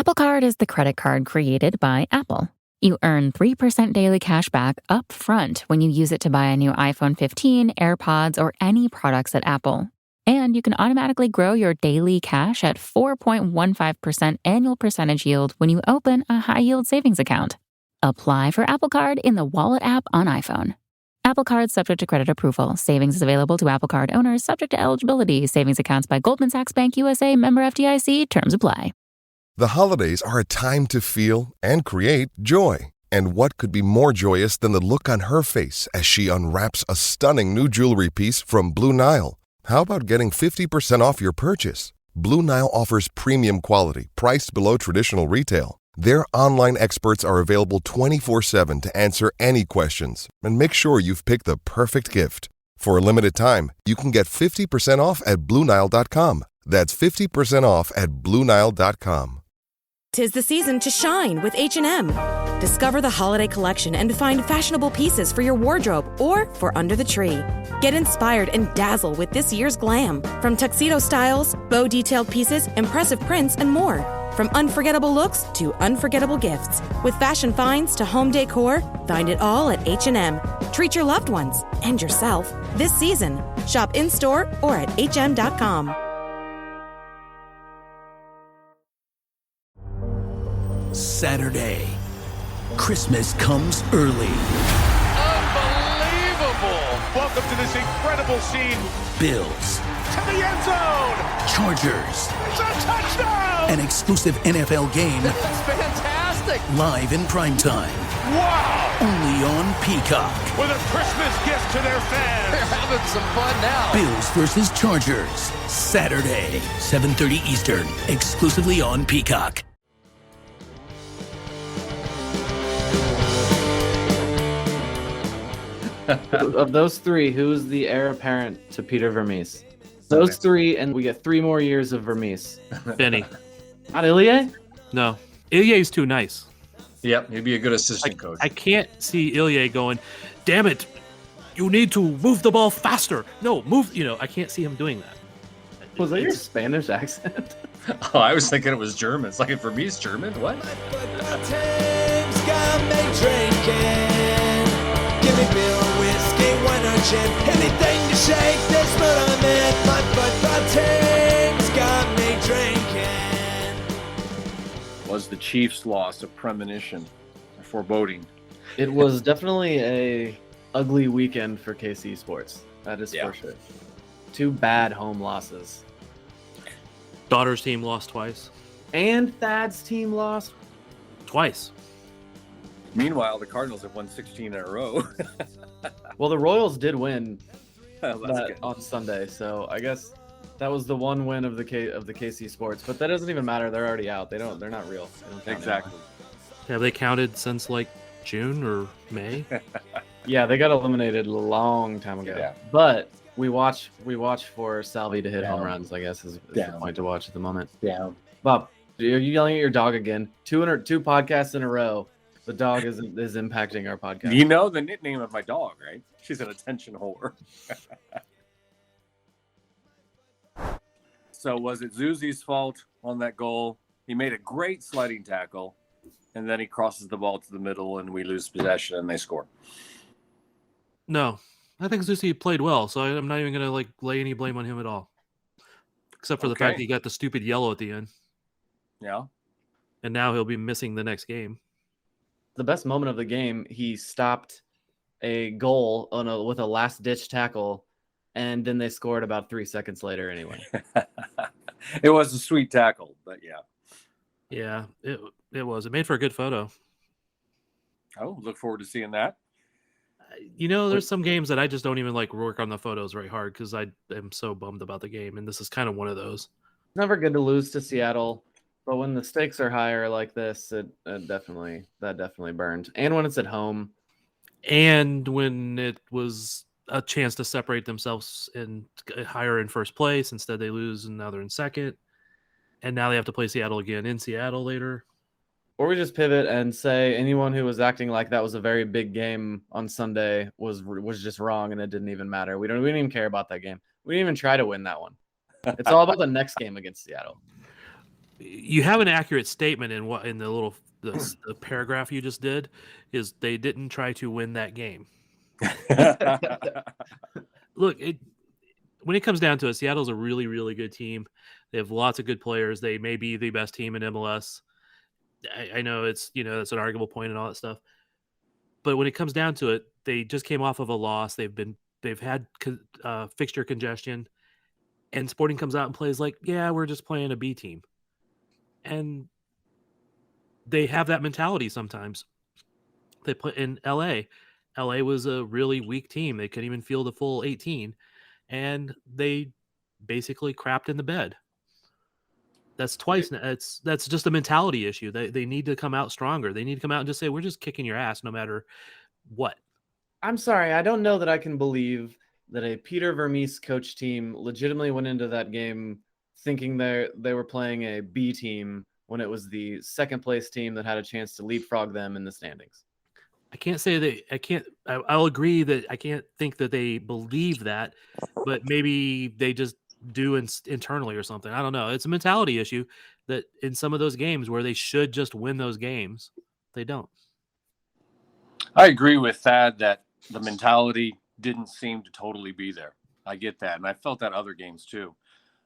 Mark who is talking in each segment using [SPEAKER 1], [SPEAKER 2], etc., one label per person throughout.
[SPEAKER 1] Apple Card is the credit card created by Apple. You earn 3% daily cash back up front when you use it to buy a new iPhone 15, AirPods, or any products at Apple. And you can automatically grow your daily cash at 4.15% annual percentage yield when you open a high-yield savings account. Apply for Apple Card in the Wallet app on iPhone. Apple Card subject to credit approval. Savings is available to Apple Card owners subject to eligibility. Savings accounts by Goldman Sachs Bank USA, member FDIC. Terms apply.
[SPEAKER 2] The holidays are a time to feel and create joy. And what could be more joyous than the look on her face as she unwraps a stunning new jewelry piece from Blue Nile? How about getting 50% off your purchase? Blue Nile offers premium quality, priced below traditional retail. Their online experts are available 24/7 to answer any questions and make sure you've picked the perfect gift. For a limited time, you can get 50% off at BlueNile.com. That's 50% off at BlueNile.com.
[SPEAKER 3] 'Tis the season to shine with H&M. Discover the holiday collection and find fashionable pieces for your wardrobe or for under the tree. Get inspired and dazzle with this year's glam. From tuxedo styles, bow detailed pieces, impressive prints, and more. From unforgettable looks to unforgettable gifts. With fashion finds to home decor, find it all at H&M. Treat your loved ones and yourself this season. Shop in-store or at hm.com.
[SPEAKER 4] Saturday. Christmas comes early.
[SPEAKER 5] Unbelievable! Welcome to this incredible scene.
[SPEAKER 4] Bills.
[SPEAKER 5] To the end zone!
[SPEAKER 4] Chargers.
[SPEAKER 5] It's a touchdown!
[SPEAKER 4] An exclusive NFL game.
[SPEAKER 5] That's fantastic!
[SPEAKER 4] Live in primetime.
[SPEAKER 5] Wow!
[SPEAKER 4] Only on Peacock.
[SPEAKER 5] With a Christmas gift to their fans. They're having some fun now.
[SPEAKER 4] Bills versus Chargers. Saturday, 7:30 Eastern. Exclusively on Peacock.
[SPEAKER 6] Of those three, who's the heir apparent to Peter Vermees? Those three, and we get 3 more years of Vermees.
[SPEAKER 7] Benny.
[SPEAKER 6] Not Ilya?
[SPEAKER 7] No. Ilya's too nice.
[SPEAKER 8] Yep, he'd be a good assistant coach.
[SPEAKER 7] I can't see Ilya going, damn it, you need to move the ball faster. No, move, I can't see him doing that.
[SPEAKER 6] Was that your Spanish accent?
[SPEAKER 8] Oh, I was thinking it was German. It's like, for me, it's German? What?
[SPEAKER 9] Give me beer, whiskey, wine or gin. Anything to shake this mood I'm in. My football team's got me drinking.
[SPEAKER 10] Was the Chiefs' loss a premonition, a foreboding?
[SPEAKER 6] It was definitely a ugly weekend for KC sports. That is for sure. 2 bad home losses.
[SPEAKER 7] Daughter's team lost twice.
[SPEAKER 6] And Thad's team lost
[SPEAKER 7] twice.
[SPEAKER 10] Meanwhile, the Cardinals have won 16 in a row.
[SPEAKER 6] Well, the Royals did win
[SPEAKER 10] Good.
[SPEAKER 6] on Sunday, so I guess that was the one win of the KC Sports. But that doesn't even matter; they're already out. They're not real. They don't count
[SPEAKER 10] Exactly.
[SPEAKER 6] anymore.
[SPEAKER 7] Have they counted since like June or May?
[SPEAKER 6] Yeah, they got eliminated a long time ago.
[SPEAKER 10] Yeah.
[SPEAKER 6] But we watch for Salvi to hit home runs. I guess is the point to watch at the moment.
[SPEAKER 10] Yeah.
[SPEAKER 6] Bob, you're yelling at your dog again. 2 podcasts in a row. The dog is impacting our podcast.
[SPEAKER 10] You know the nickname of my dog, right? She's an attention whore. So was it Zuzi's fault on that goal? He made a great sliding tackle, and then he crosses the ball to the middle, and we lose possession, and they score.
[SPEAKER 7] No. I think Zusi played well, so I'm not even going to lay any blame on him at all. Except for the fact that he got the stupid yellow at the end.
[SPEAKER 10] Yeah.
[SPEAKER 7] And now he'll be missing the next game.
[SPEAKER 6] The best moment of the game, he stopped a goal with a last-ditch tackle, and then they scored about 3 seconds later anyway.
[SPEAKER 10] It was a sweet tackle, but yeah.
[SPEAKER 7] Yeah, it was. It made for a good photo.
[SPEAKER 10] Oh, look forward to seeing that.
[SPEAKER 7] There's some games that I just don't even work on the photos very hard because I am so bummed about the game, and this is kind of one of those.
[SPEAKER 6] It's never good to lose to Seattle. But when the stakes are higher like this, that definitely burned. And when it's at home.
[SPEAKER 7] And when it was a chance to separate themselves and higher in first place, instead they lose and now they're in second. And now they have to play Seattle again in Seattle later.
[SPEAKER 6] Or we just pivot and say anyone who was acting like that was a very big game on Sunday was just wrong and it didn't even matter. We didn't even care about that game. We didn't even try to win that one. It's all about the next game against Seattle.
[SPEAKER 7] You have an accurate statement in what in the little the paragraph you just did is they didn't try to win that game. Look, when it comes down to it, Seattle's a really, really good team. They have lots of good players. They may be the best team in MLS. I know it's it's an arguable point and all that stuff, but when it comes down to it, they just came off of a loss. They've had fixture congestion, and Sporting comes out and plays like, yeah, we're just playing a B team, and they have that mentality sometimes. They put in LA. LA was a really weak team. They couldn't even field a full 18, and they basically crapped in the bed. That's twice. That's just a mentality issue. They need to come out stronger. They need to come out and just say, we're just kicking your ass no matter what.
[SPEAKER 6] I'm sorry. I don't know that I can believe that a Peter Vermees coach team legitimately went into that game thinking they were playing a B team when it was the second place team that had a chance to leapfrog them in the standings.
[SPEAKER 7] I can't say that I'll agree that I can't think that they believe that, but maybe they just do internally or something. I don't know. It's a mentality issue that in some of those games where they should just win those games, they don't.
[SPEAKER 10] I agree with Thad that the mentality didn't seem to totally be there. I get that. And I felt that other games too.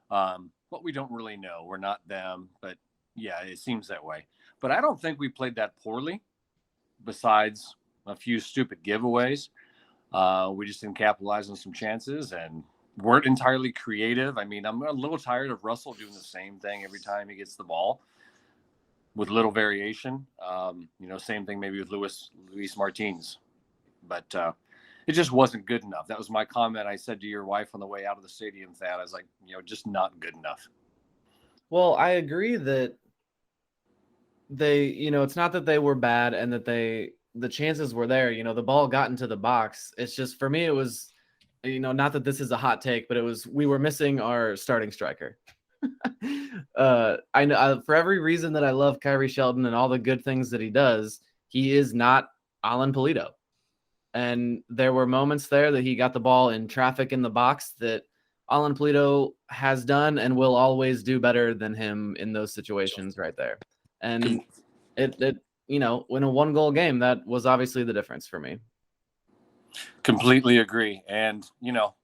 [SPEAKER 10] But we don't really know. We're not them. But yeah, it seems that way. But I don't think we played that poorly besides a few stupid giveaways. We just didn't capitalize on some chances and weren't entirely creative. I mean, I'm a little tired of Russell doing the same thing every time he gets the ball with little variation. Same thing maybe with Luis Martins. But it just wasn't good enough. That was my comment I said to your wife on the way out of the stadium, Thad. I was like, just not good enough.
[SPEAKER 6] Well, I agree that they, it's not that they were bad and that the chances were there. The ball got into the box. It's just, for me, it was, not that this is a hot take, but we were missing our starting striker. I know for every reason that I love Kyrie Sheldon and all the good things that he does, he is not Alan Pulido. And there were moments there that he got the ball in traffic in the box that Alan Pulido has done and will always do better than him in those situations right there. And it in a 1-goal game, that was obviously the difference for me.
[SPEAKER 10] Completely agree. And,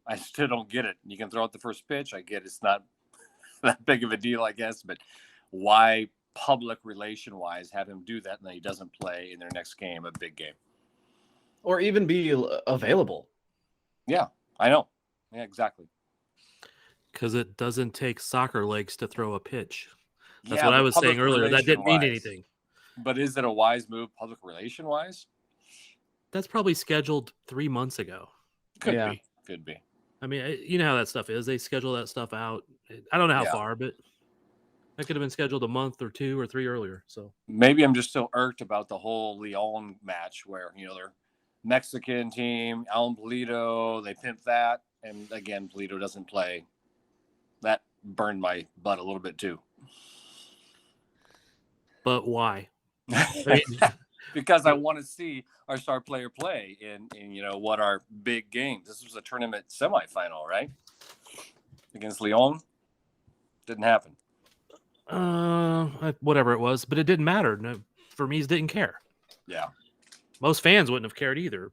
[SPEAKER 10] I still don't get it. You can throw out the first pitch. I get it's not that big of a deal, I guess, but why public relation wise have him do that and then he doesn't play in their next game, a big game?
[SPEAKER 6] Or even be available.
[SPEAKER 10] Yeah, I know. Yeah, exactly.
[SPEAKER 7] Because it doesn't take soccer legs to throw a pitch. That's what I was saying earlier. That didn't mean anything.
[SPEAKER 10] But is it a wise move public relation wise?
[SPEAKER 7] That's probably scheduled 3 months ago.
[SPEAKER 10] Could be.
[SPEAKER 7] I mean, you know how that stuff is. They schedule that stuff out. I don't know how far, but that could have been scheduled a month or 2 or 3 earlier. So
[SPEAKER 10] maybe I'm just so irked about the whole Leon match where, they're Mexican team, Alan Pulido, they pimp that. And again, Pulido doesn't play. That burned my butt a little bit too.
[SPEAKER 7] But why?
[SPEAKER 10] Because I want to see our star player play in what our big games. This was a tournament semifinal, right? Against Lyon. Didn't happen.
[SPEAKER 7] Whatever it was, but it didn't matter. No, Vermees didn't care.
[SPEAKER 10] Yeah. Most
[SPEAKER 7] fans wouldn't have cared either.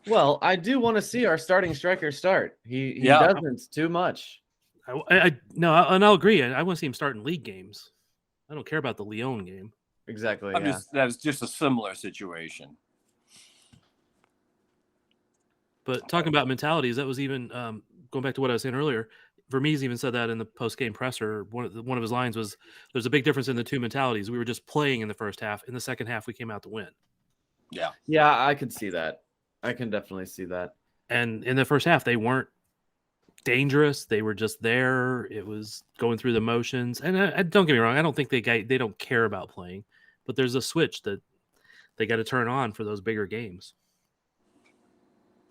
[SPEAKER 6] Well, I do want to see our starting striker start. He doesn't too much.
[SPEAKER 7] I'll agree. I want to see him start in league games. I don't care about the Lyon game.
[SPEAKER 6] Exactly.
[SPEAKER 10] That was just a similar situation.
[SPEAKER 7] But talking about mentalities, that was even going back to what I was saying earlier. Vermees even said that in the post-game presser. One of his lines was, "There's a big difference in the two mentalities. We were just playing in the first half. In the second half, we came out to win."
[SPEAKER 10] Yeah.
[SPEAKER 6] Yeah, I could see that. I can definitely see that.
[SPEAKER 7] And in the first half, they weren't dangerous. They were just there. It was going through the motions. And don't get me wrong, I don't think they don't care about playing, but there's a switch that they got to turn on for those bigger games.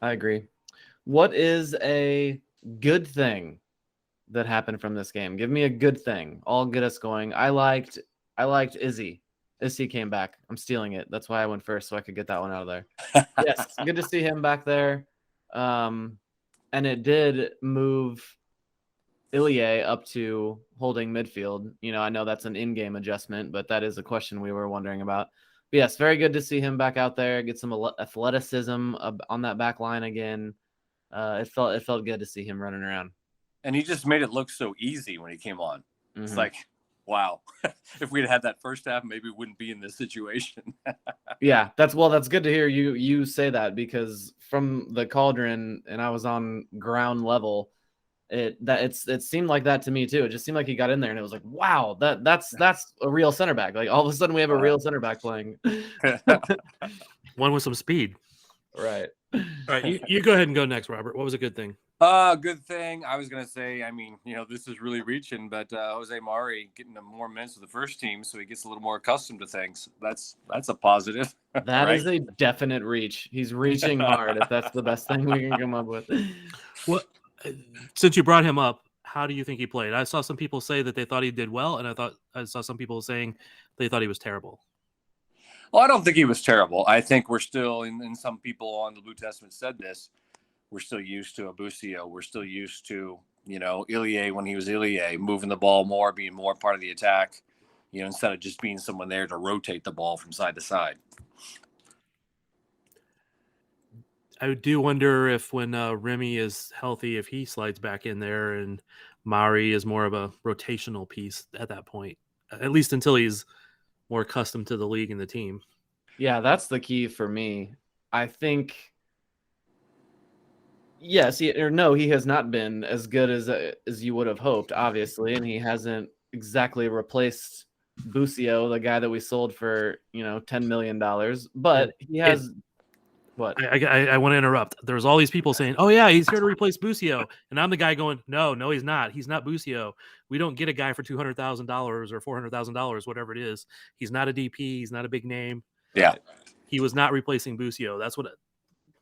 [SPEAKER 6] I agree. What is a good thing that happened from this game? Give me a good thing. I'll get us going. I liked Izzy. Izzy came back. I'm stealing it. That's why I went first, so I could get that one out of there. Yes, good to see him back there. And it did move Ilie up to holding midfield. I know that's an in-game adjustment, but that is a question we were wondering about. But yes, very good to see him back out there, get some athleticism on that back line again. It felt good to see him running around.
[SPEAKER 10] And he just made it look so easy when he came on.
[SPEAKER 6] Mm-hmm.
[SPEAKER 10] It's like, wow, if we'd had that first half, maybe we wouldn't be in this situation.
[SPEAKER 6] Yeah, that's good to hear you say that, because from the Cauldron, and I was on ground level, it seemed like that to me too. It just seemed like he got in there and it was like, wow, that's a real center back. Like all of a sudden we have a real center back playing.
[SPEAKER 7] One with some speed.
[SPEAKER 6] Right.
[SPEAKER 7] All right, you go ahead and go next, Robert. What was a good thing?
[SPEAKER 10] Good thing. I was going to say, this is really reaching, but Jose Mari getting more minutes with the first team, so he gets a little more accustomed to things. That's a positive.
[SPEAKER 6] That
[SPEAKER 10] right?
[SPEAKER 6] is a definite reach. He's reaching hard, if that's the best thing we can come up with.
[SPEAKER 7] What? Since you brought him up, how do you think he played? I saw some people say that they thought he did well, and I saw some people saying they thought he was terrible.
[SPEAKER 10] Well, I don't think he was terrible. I think we're still, and some people on the Blue Testament said this, we're still used to Abusio. We're still used to, Ilie when he was Ilie, moving the ball more, being more part of the attack, instead of just being someone there to rotate the ball from side to side.
[SPEAKER 7] I do wonder if when Remy is healthy, if he slides back in there and Mari is more of a rotational piece at that point, at least until he's more accustomed to the league and the team.
[SPEAKER 6] Yeah, that's the key for me. I think, yes, he has not been as good as you would have hoped, obviously, and he hasn't exactly replaced Busio, the guy that we sold for $10 million, but he has. What?
[SPEAKER 7] I want to interrupt. There's all these people saying, "Oh yeah, he's here to replace Busio," and I'm the guy going, "No, he's not. He's not Busio. We don't get a guy for $200,000 or $400,000, whatever it is. He's not a DP. He's not a big name.
[SPEAKER 10] Yeah,
[SPEAKER 7] he was not replacing Busio. That's what."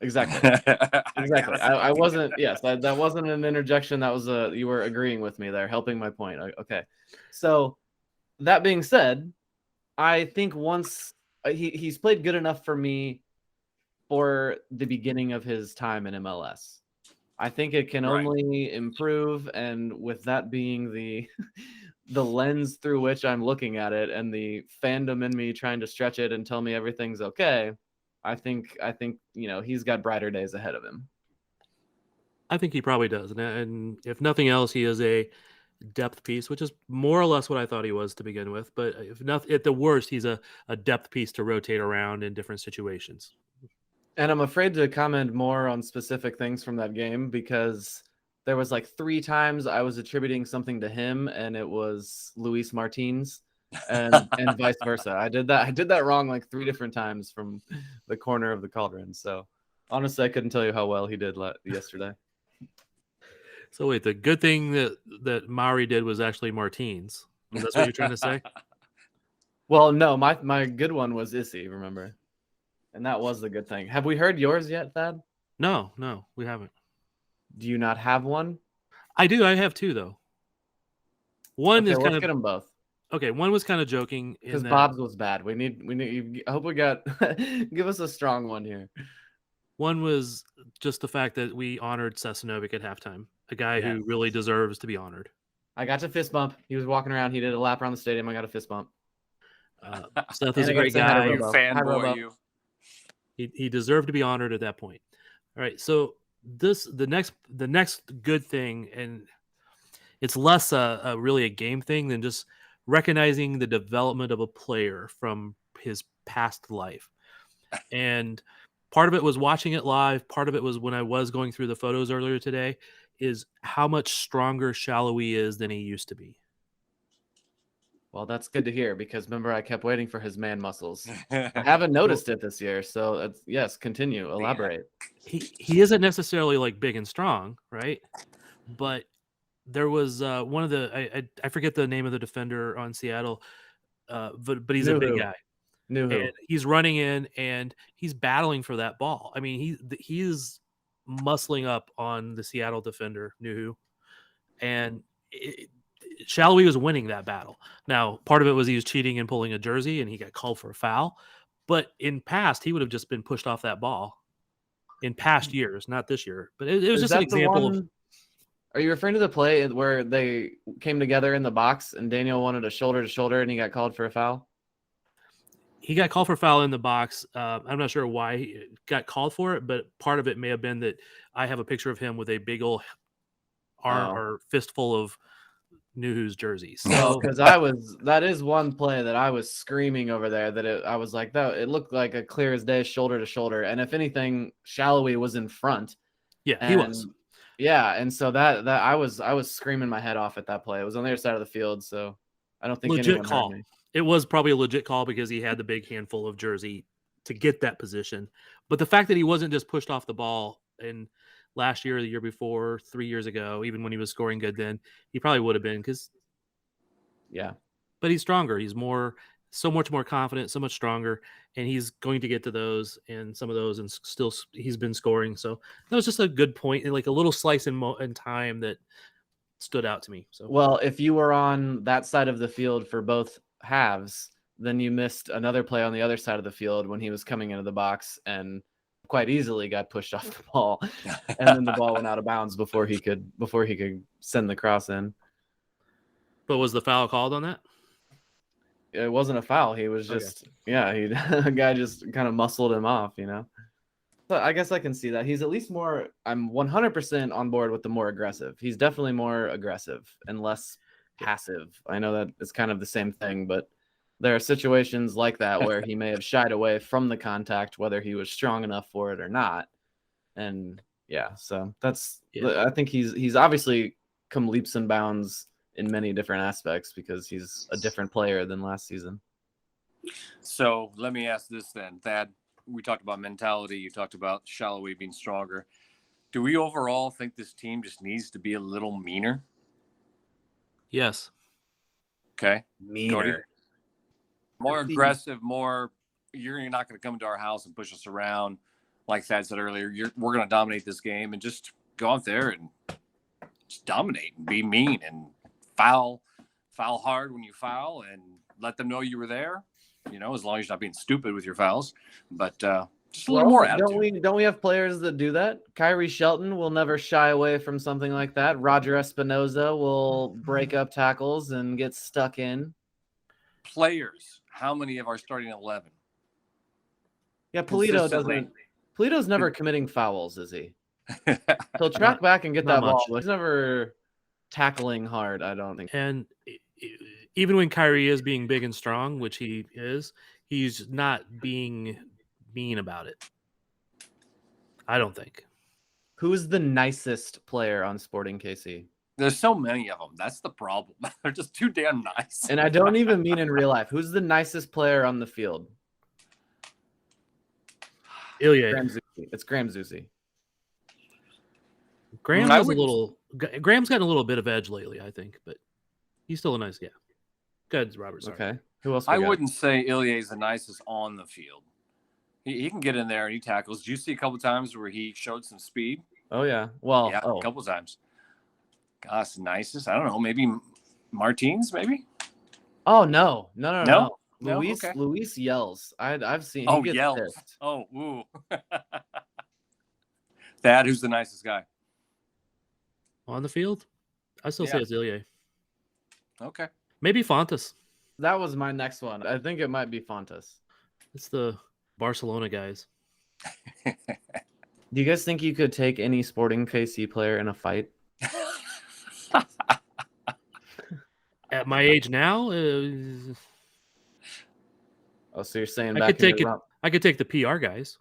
[SPEAKER 6] Exactly. I wasn't. Yes, that wasn't an interjection. That was you were agreeing with me there, helping my point. Okay. So that being said, I think once he's played good enough for me for the beginning of his time in MLS. I think it can only improve, and with that being the lens through which I'm looking at it, and the fandom in me trying to stretch it and tell me everything's okay, I think he's got brighter days ahead of him.
[SPEAKER 7] I think he probably does, and if nothing else, he is a depth piece, which is more or less what I thought he was to begin with. But if not, at the worst, he's a depth piece to rotate around in different situations.
[SPEAKER 6] And I'm afraid to comment more on specific things from that game, because there was like 3 times I was attributing something to him and it was Luis Martins, and vice versa. I did that wrong like 3 different times from the corner of the Cauldron. So honestly, I couldn't tell you how well he did yesterday.
[SPEAKER 7] So wait, the good thing that Mari did was actually Martins. That's what you're trying to say?
[SPEAKER 6] Well, no, my good one was Issy, remember? And that was the good thing. Have we heard yours yet, Thad?
[SPEAKER 7] No, we haven't.
[SPEAKER 6] Do you not have one?
[SPEAKER 7] I do. I have 2 though. One is kind of
[SPEAKER 6] get them both.
[SPEAKER 7] Okay, one was kind of joking
[SPEAKER 6] because Bob's was bad. We need. I hope we got. Give us a strong one here.
[SPEAKER 7] One was just the fact that we honored Sesanovic at halftime, a guy who really deserves to be honored.
[SPEAKER 6] I got to fist bump. He was walking around. He did a lap around the stadium. I got a fist bump.
[SPEAKER 7] Seth is a great guy.
[SPEAKER 10] Fanboy, you.
[SPEAKER 7] He deserved to be honored at that point. All right, so the next good thing, and it's less really a game thing than just recognizing the development of a player from his past life. And part of it was watching it live. Part of it was when I was going through the photos earlier today, is how much stronger Shallowy is than he used to be.
[SPEAKER 6] Well, that's good to hear, because remember, I kept waiting for his man muscles. I haven't noticed it this year. So yes, continue, elaborate.
[SPEAKER 7] He isn't necessarily like big and strong, right? But there was one of the, I forget the name of the defender on Seattle, but he's a big guy. And he's running in and he's battling for that ball. I mean, he's muscling up on the Seattle defender, Nuhu, and Shallowy was winning that battle. Now, part of it was he was cheating and pulling a jersey, and he got called for a foul. But in past, he would have just been pushed off that ball in past years, not this year. But it was just an example of.
[SPEAKER 6] Are you referring to the play where they came together in the box and Daniel wanted a shoulder to shoulder and he got called for a foul?
[SPEAKER 7] He got called for foul in the box. I'm not sure why he got called for it, but part of it may have been that I have a picture of him with a big old arm or fistful of Nuhu's jerseys.
[SPEAKER 6] So, because that is one play that I was screaming over there that I was like, that it looked like a clear as day shoulder to shoulder. And if anything, Shallowy was in front.
[SPEAKER 7] Yeah, he was.
[SPEAKER 6] Yeah. And so that I was screaming my head off at that play. It was on the other side of the field. So I don't think
[SPEAKER 7] Legit
[SPEAKER 6] anyone
[SPEAKER 7] call.
[SPEAKER 6] heard me.
[SPEAKER 7] It was probably a legit call because he had the big handful of jersey to get that position. But the fact that he wasn't just pushed off the ball in last year or the year before, 3 years ago, even when he was scoring good then, he probably would have been
[SPEAKER 6] yeah.
[SPEAKER 7] But he's stronger. He's so much more confident, so much stronger, and he's going to get to those and some of those, and still he's been scoring. So that was just a good point and like a little slice in time that stood out to me. So
[SPEAKER 6] well, if you were on that side of the field for both halves, then you missed another play on the other side of the field when he was coming into the box and quite easily got pushed off the ball, and then the ball went out of bounds before he could send the cross in.
[SPEAKER 7] But was the foul called on that?
[SPEAKER 6] It wasn't a foul. He was just a guy just kind of muscled him off, you know. So I guess I can see that he's at least more. I'm 100% on board with the more aggressive. He's definitely more aggressive and less passive. I know that it's kind of the same thing, but there are situations like that where he may have shied away from the contact, whether he was strong enough for it or not. And yeah, so I think he's obviously come leaps and bounds in many different aspects because he's a different player than last season.
[SPEAKER 10] So let me ask this then, Thad. We talked about mentality. You talked about Shallowy being stronger. Do we overall think this team just needs to be a little meaner?
[SPEAKER 7] Yes.
[SPEAKER 10] Okay.
[SPEAKER 6] Meaner.
[SPEAKER 10] More aggressive, you're not going to come into our house and push us around. Like Thad said earlier, we're going to dominate this game and just go out there and just dominate and be mean and foul hard when you foul and let them know you were there, as long as you're not being stupid with your fouls, but just a little more attitude.
[SPEAKER 6] Don't we have players that do that? Kyrie Shelton will never shy away from something like that. Roger Espinoza will break up tackles and get stuck in.
[SPEAKER 10] Players, how many of our starting 11?
[SPEAKER 6] Yeah, Polito's never committing fouls, is he? He'll track back and get that ball, but he's never tackling hard, I don't think.
[SPEAKER 7] And even when Kyrie is being big and strong, which he is, he's not being mean about it. I don't think.
[SPEAKER 6] Who's the nicest player on Sporting KC?
[SPEAKER 10] There's so many of them. That's the problem. They're just too damn nice.
[SPEAKER 6] And I don't even mean in real life. Who's the nicest player on the field?
[SPEAKER 7] Ilya.
[SPEAKER 6] It's Graham Zusi.
[SPEAKER 7] Graham's gotten a little bit of edge lately, I think, but he's still a nice guy. Good, Robert. Sorry.
[SPEAKER 6] Okay. Who else?
[SPEAKER 10] I wouldn't say Ilya is the nicest on the field. He can get in there and he tackles. Did you see a couple of times where he showed some speed?
[SPEAKER 6] Oh yeah. Well,
[SPEAKER 10] yeah, a couple of times. Gosh, nicest. I don't know. Maybe Martins. Maybe.
[SPEAKER 6] Oh no.
[SPEAKER 10] Okay.
[SPEAKER 6] Luis yells. I've seen.
[SPEAKER 10] He gets yells. Pissed. Oh, ooh. Thad, who's the nicest guy
[SPEAKER 7] on the field? I still say it's Ilya.
[SPEAKER 10] Okay.
[SPEAKER 7] Maybe Fontas.
[SPEAKER 6] That was my next one. I think it might be Fontas.
[SPEAKER 7] It's the Barcelona guys.
[SPEAKER 6] Do you guys think you could take any Sporting KC player in a fight?
[SPEAKER 7] At my age now,
[SPEAKER 6] so you're saying
[SPEAKER 7] I could take the PR guys.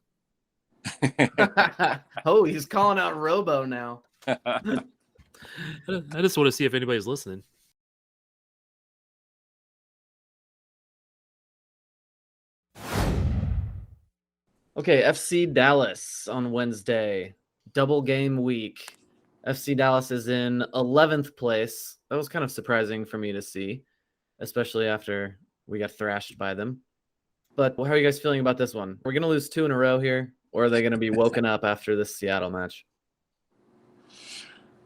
[SPEAKER 6] Oh, he's calling out Robo now.
[SPEAKER 7] I just want to see if anybody's listening.
[SPEAKER 6] Okay, FC Dallas on Wednesday. Double game week. FC Dallas is in 11th place. That was kind of surprising for me to see, especially after we got thrashed by them. But how are you guys feeling about this one? We're going to lose 2 in a row here, or are they going to be woken up after this Seattle match?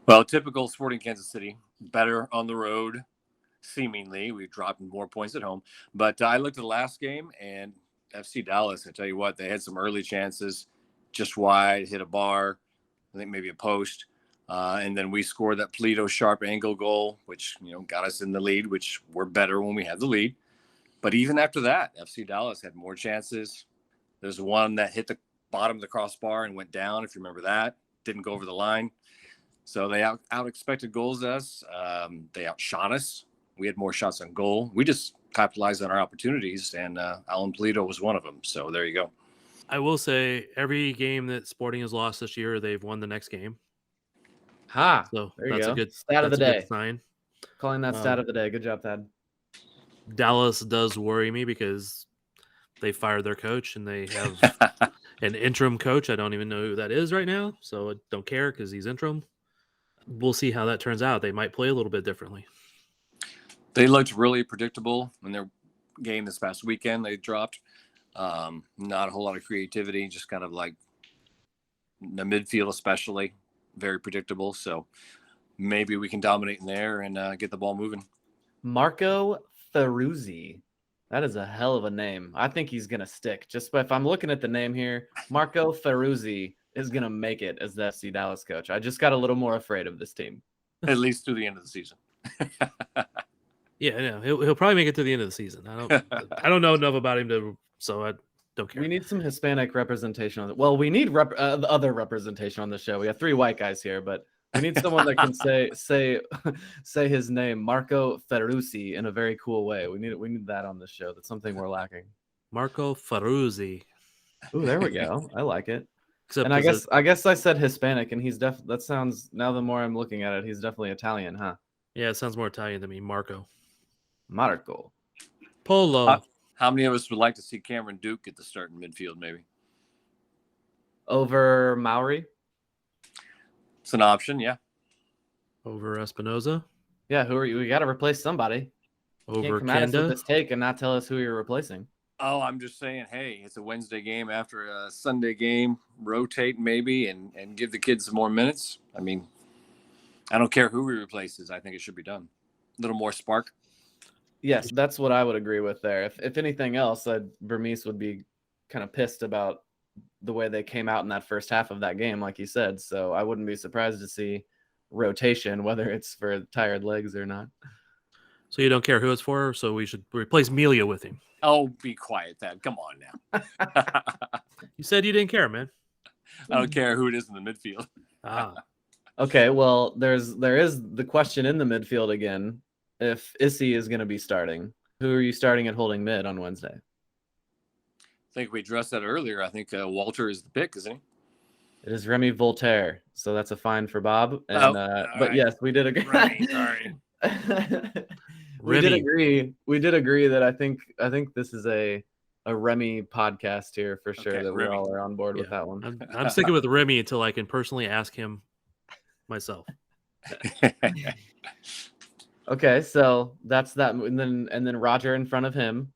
[SPEAKER 10] Well, typical Sporting Kansas City. Better on the road, seemingly. We dropped more points at home. But I looked at the last game, and FC Dallas, I tell you what, they had some early chances, just wide, hit a bar, I think maybe a post. And then we scored that Polito sharp angle goal, which, got us in the lead, which we're better when we had the lead. But even after that, FC Dallas had more chances. There's one that hit the bottom of the crossbar and went down, if you remember that. Didn't go over the line. So they out expected goals us. They outshot us. We had more shots on goal. We just capitalized on our opportunities, and Alan Polito was one of them. So there you go.
[SPEAKER 7] I will say every game that Sporting has lost this year, they've won the next game.
[SPEAKER 6] So
[SPEAKER 7] there you go.
[SPEAKER 6] A good stat of the day.
[SPEAKER 7] Sign.
[SPEAKER 6] Calling that stat of the day. Good job, Thad.
[SPEAKER 7] Dallas does worry me because they fired their coach and they have an interim coach. I don't even know who that is right now, so I don't care because he's interim. We'll see how that turns out. They might play a little bit differently.
[SPEAKER 10] They looked really predictable in their game this past weekend. They dropped not a whole lot of creativity, just kind of like the midfield especially, very predictable. So maybe we can dominate in there and get the ball moving.
[SPEAKER 6] Marco Feruzzi. That is a hell of a name. I think he's going to stick. Just if I'm looking at the name here, Marco Feruzzi is going to make it as the FC Dallas coach. I just got a little more afraid of this team.
[SPEAKER 10] At least through the end of the season.
[SPEAKER 7] Yeah, he'll probably make it to the end of the season. I don't know enough about him so I don't care.
[SPEAKER 6] We need some Hispanic representation on it. Well, we need other representation on the show. We have 3 white guys here, but we need someone that can say his name, Marco Feruzzi, in a very cool way. We need that on the show. That's something we're lacking.
[SPEAKER 7] Marco Feruzzi.
[SPEAKER 6] Ooh, there we go. I like it. And I guess I said Hispanic, and he's that sounds, now the more I'm looking at it, he's definitely Italian, huh?
[SPEAKER 7] Yeah, it sounds more Italian to me. Marco
[SPEAKER 6] Polo.
[SPEAKER 10] How many of us would like to see Cameron Duke get the start in midfield, maybe?
[SPEAKER 6] Over Mauri?
[SPEAKER 10] It's an option, yeah.
[SPEAKER 7] Over Espinoza?
[SPEAKER 6] Yeah, who are you? We got to replace somebody.
[SPEAKER 7] Over
[SPEAKER 6] Can't come at us with
[SPEAKER 7] Kenda?
[SPEAKER 6] this take and not tell us who you're replacing.
[SPEAKER 10] Oh, I'm just saying, hey, it's a Wednesday game after a Sunday game. Rotate maybe and give the kids some more minutes. I mean, I don't care who he replaces. I think it should be done. A little more spark.
[SPEAKER 6] Yes, that's what I would agree with there. If anything else, Vermees would be kind of pissed about the way they came out in that first half of that game, like you said. So I wouldn't be surprised to see rotation, whether it's for tired legs or not.
[SPEAKER 7] So you don't care who it's for, so we should replace Melia with him.
[SPEAKER 10] Oh, be quiet, Thad. Come on now.
[SPEAKER 7] You said you didn't care, man.
[SPEAKER 10] I don't care who it is in the midfield.
[SPEAKER 6] Okay, well, there is the question in the midfield again. If Issy is going to be starting, who are you starting at holding mid on Wednesday?
[SPEAKER 10] I think we addressed that earlier. I think Walter is the pick, isn't he?
[SPEAKER 6] It is Remy Voltaire, so that's a fine for Bob. And but right. Yes, we did agree.
[SPEAKER 10] Right.
[SPEAKER 6] We did agree that I think this is a Remy podcast here for sure. Okay, that Remy. We all are on board with that one.
[SPEAKER 7] I'm sticking with Remy until I can personally ask him myself.
[SPEAKER 6] Okay, so that's that, and then Roger in front of him,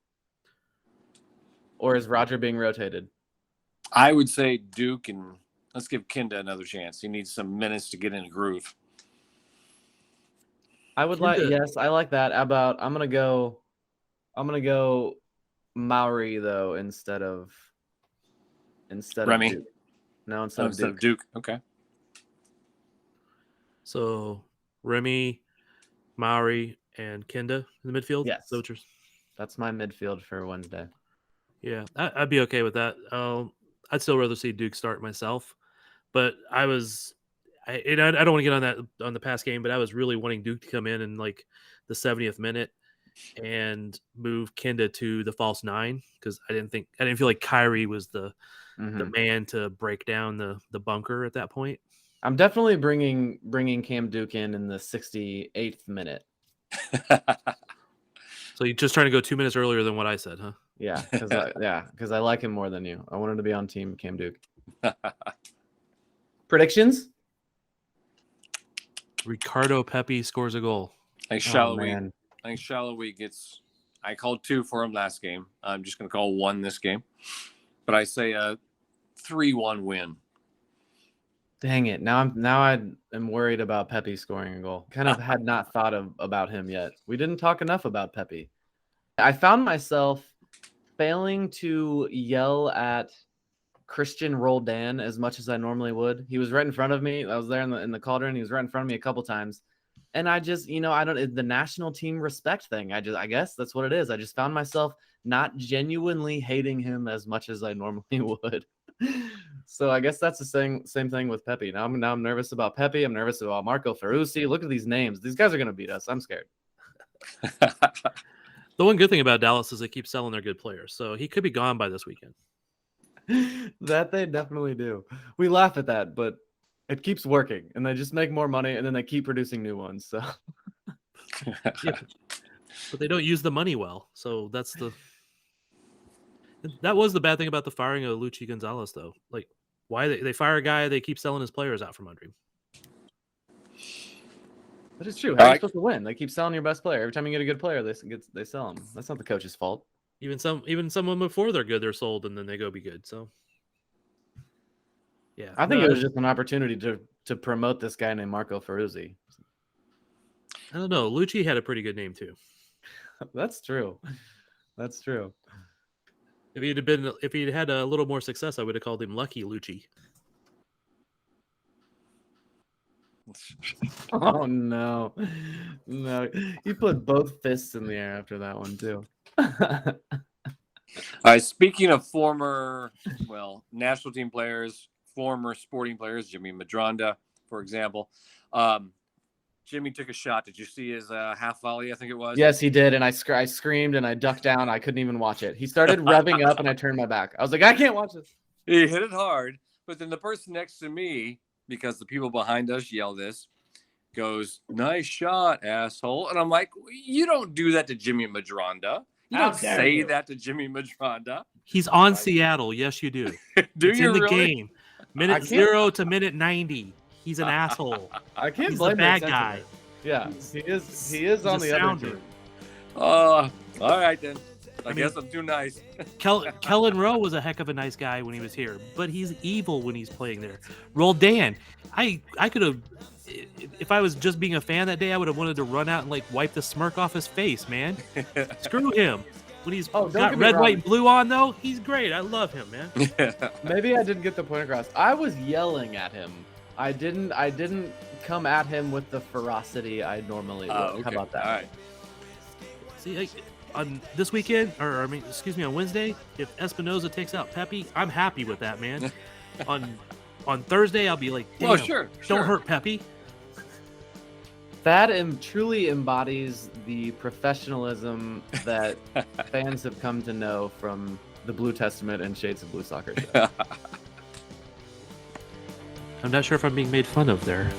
[SPEAKER 6] or is Roger being rotated?
[SPEAKER 10] I would say Duke, and let's give Kenda another chance. He needs some minutes to get in a groove.
[SPEAKER 6] I would yes, I like that. I'm gonna go Mauri though instead of
[SPEAKER 10] Remy.
[SPEAKER 6] Duke. No, instead of
[SPEAKER 10] Duke. Okay.
[SPEAKER 7] So Remy, Mauri, and Kenda in the midfield?
[SPEAKER 6] Yes. That's my midfield for Wednesday.
[SPEAKER 7] Yeah, I'd be okay with that. I'd still rather see Duke start myself. But I don't want to get on the past game, but I was really wanting Duke to come in like the 70th minute and move Kenda to the false 9 because I didn't feel like Kyrie was the man to break down the bunker at that point.
[SPEAKER 6] I'm definitely bringing Cam Duke in the 68th minute.
[SPEAKER 7] So you're just trying to go 2 minutes earlier than what I said, huh?
[SPEAKER 6] Yeah, because I like him more than you. I wanted to be on team Cam Duke. Predictions?
[SPEAKER 7] Ricardo Pepi scores a goal.
[SPEAKER 10] I think Shallowy gets. I called 2 for him last game. I'm just going to call 1 this game, but I say a 3-1 win.
[SPEAKER 6] Dang it! Now I am worried about Pepi scoring a goal. Kind of had not thought about him yet. We didn't talk enough about Pepi. I found myself failing to yell at Christian Roldan as much as I normally would. He was right in front of me. I was there in the cauldron. He was right in front of me a couple times. And I just, the national team respect thing. I guess that's what it is. I just found myself not genuinely hating him as much as I normally would. So I guess that's the same thing with Pepi. Now I'm nervous about Pepi. I'm nervous about Marco Feruzzi. Look at these names. These guys are going to beat us. I'm scared.
[SPEAKER 7] The one good thing about Dallas is they keep selling their good players. So he could be gone by this weekend.
[SPEAKER 6] That they definitely do. We laugh at that, but it keeps working, and they just make more money, and then they keep producing new ones. So,
[SPEAKER 7] yeah, but they don't use the money well. So that was the bad thing about the firing of Luchi Gonzalez, though. Like, why they fire a guy, they keep selling his players out from under him.
[SPEAKER 6] That is true. How are you supposed to win? They keep selling your best player. Every time you get a good player, they sell them. That's not the coach's fault.
[SPEAKER 7] Even someone before they're good, they're sold, and then they go be good. So, yeah,
[SPEAKER 6] I think it was just an opportunity to promote this guy named Marco Feruzzi.
[SPEAKER 7] I don't know. Lucci had a pretty good name too.
[SPEAKER 6] That's true. That's true.
[SPEAKER 7] If he'd had a little more success, I would have called him Lucky Lucci.
[SPEAKER 6] Oh no. You put both fists in the air after that one too.
[SPEAKER 10] All right, speaking of former national team players, former sporting players, Jimmy Madronda, for example. Jimmy took a shot. Did you see his half volley? I think it was.
[SPEAKER 6] Yes, he did. And I screamed and I ducked down. I couldn't even watch it. He started revving up and I turned my back. I was like, I can't watch this.
[SPEAKER 10] He hit it hard. But then the person next to me, because the people behind us yell this, goes, "Nice shot, asshole." And I'm like, you don't do that to Jimmy Madronda. You don't say that to Jimmy Madronda.
[SPEAKER 7] He's on Seattle. Yes, you do.
[SPEAKER 10] It's
[SPEAKER 7] in the
[SPEAKER 10] really?
[SPEAKER 7] Game. Minute 0 to minute 90. He's an asshole.
[SPEAKER 6] I can't
[SPEAKER 7] He's
[SPEAKER 6] blame
[SPEAKER 7] the bad guy.
[SPEAKER 6] Yeah, he is on the other team.
[SPEAKER 10] All right then. I guess I'm too nice.
[SPEAKER 7] Kellen Rowe was a heck of a nice guy when he was here, but he's evil when he's playing there. Roldan, I could have, if I was just being a fan that day, I would have wanted to run out and wipe the smirk off his face, man. Screw him. When he's got red, white, and blue on, though, he's great. I love him, man.
[SPEAKER 6] Maybe I didn't get the point across. I was yelling at him. I didn't come at him with the ferocity I normally would.
[SPEAKER 10] Okay.
[SPEAKER 6] How about that?
[SPEAKER 10] All right.
[SPEAKER 7] See, on this weekend, on Wednesday, if Espinoza takes out Pepi, I'm happy with that, man. on Thursday, I'll be like, damn,
[SPEAKER 10] sure.
[SPEAKER 7] Don't hurt Pepi.
[SPEAKER 6] That truly embodies the professionalism that fans have come to know from the Blue Testament and Shades of Blue Soccer show.
[SPEAKER 7] I'm not sure if I'm being made fun of there.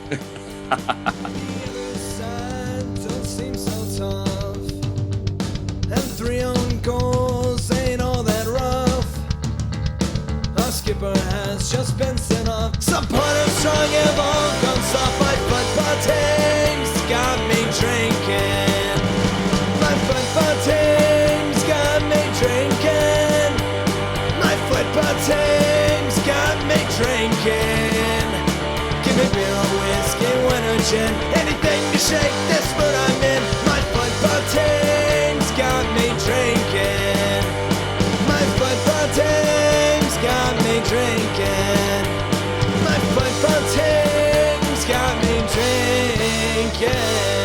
[SPEAKER 9] Don't seem so tough. And 3 own goals ain't all that rough. Our skipper has just been sent off. Supporters strong have all gone soft. My football team's got me drinking. My football team's got me drinking. My football team's got me drinking. Give me beer or whiskey, wine or gin, anything to shake this mood I'm in. My football team's got me drinking. My football team's got me drinking. My football team's got me drinking.